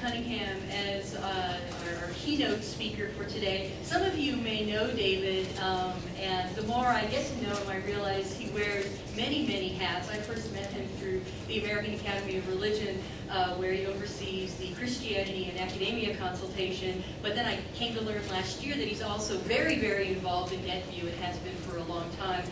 Cunningham as our keynote speaker for today. Some of you may know David, and the more I get to know him, I realize he wears many, many hats. I first met him through the American Academy of Religion, where he oversees the Christianity and Academia consultation. But then I came to learn last year that he's also very, very involved in NetVUE and has been for a long time.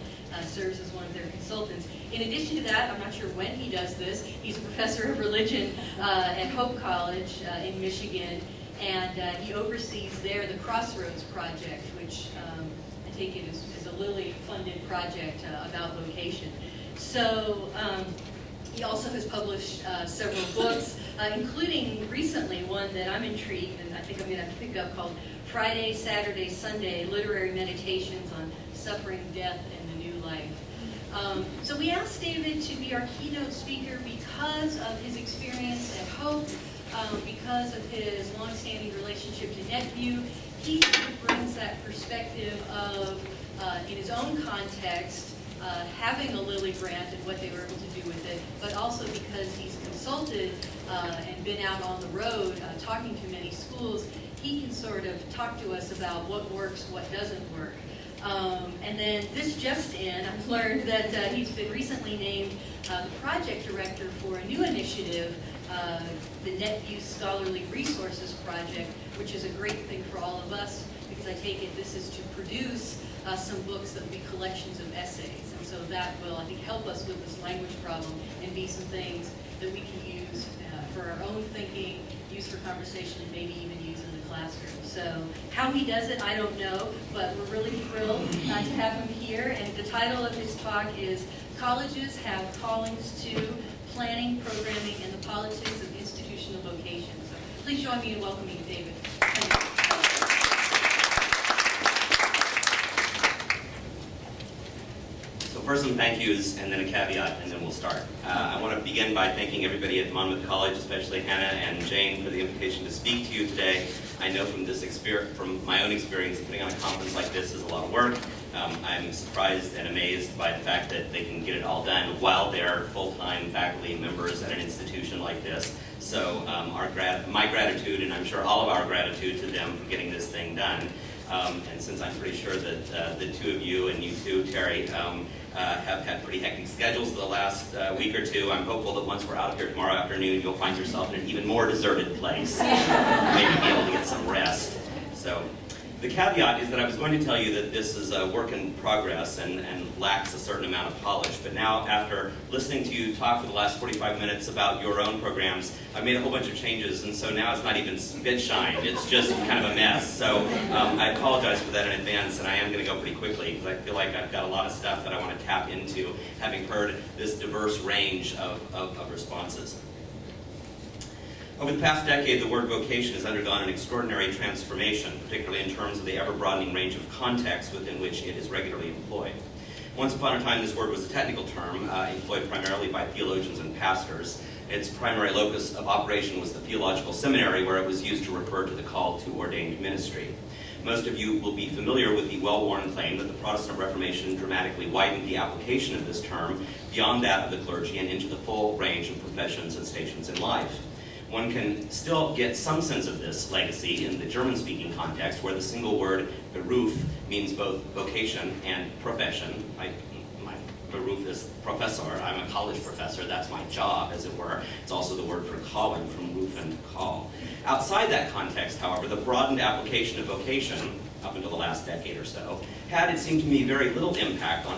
Serves as one of their consultants. In addition to that, I'm not sure when he does this, he's a professor of religion at Hope College in Michigan, and he oversees there the Crossroads Project, which I take it is a Lilly-funded project about vocation. So he also has published several books, including recently one that I'm intrigued, and I think I'm going to have to pick up, called Friday, Saturday, Sunday, Literary Meditations on Suffering, Death, and the New Life. So we asked David to be our keynote speaker because of his experience at Hope, because of his long-standing relationship to NetVUE. He brings that perspective of, in his own context, having a Lilly grant and what they were able to do with it, but also because he's consulted and been out on the road talking to many schools. He can sort of talk to us about what works, what doesn't work. And then this just in, I've learned that he's been recently named the project director for a new initiative, the NetVUE Scholarly Resources Project, which is a great thing for all of us, because I take it this is to produce some books that will be collections of essays. And so that will, I think, help us with this language problem and be some things that we can use for our own thinking, use for conversation, and maybe even use in the classroom. So how he does it, I don't know, but we're really thrilled to have him here. And the title of his talk is Colleges Have Callings to Planning, Programming, and the Politics of Institutional Vocation. So please join me in welcoming David. First, some thank yous and then a caveat, and then we'll start. I want to begin by thanking everybody at Monmouth College, especially Hannah and Jane, for the invitation to speak to you today. I know from my own experience, putting on a conference like this is a lot of work. I'm surprised and amazed by the fact that they can get it all done while they're full-time faculty members at an institution like this. So my gratitude, and I'm sure all of our gratitude to them for getting this thing done. And since I'm pretty sure that the two of you, and you too, Terry, have had pretty hectic schedules the last week or two, I'm hopeful that once we're out of here tomorrow afternoon, you'll find yourself in an even more deserted place. Maybe be able to get some rest. So the caveat is that I was going to tell you that this is a work in progress and lacks a certain amount of polish. But now, after listening to you talk for the last 45 minutes about your own programs, I've made a whole bunch of changes, and so now it's not even spit shine. It's just kind of a mess. So I apologize for that in advance, and I am going to go pretty quickly because I feel like I've got a lot of stuff that I want to tap into, having heard this diverse range of responses. Over the past decade, the word vocation has undergone an extraordinary transformation, particularly in terms of the ever-broadening range of contexts within which it is regularly employed. Once upon a time, this word was a technical term employed primarily by theologians and pastors. Its primary locus of operation was the theological seminary, where it was used to refer to the call to ordained ministry. Most of you will be familiar with the well-worn claim that the Protestant Reformation dramatically widened the application of this term beyond that of the clergy and into the full range of professions and stations in life. One can still get some sense of this legacy in the German-speaking context, where the single word Beruf means both vocation and profession. My Beruf is professor. I'm a college professor. That's my job, as it were. It's also the word for calling, from roof and call. Outside that context, however, the broadened application of vocation, up until the last decade or so, had, it seemed to me, very little impact on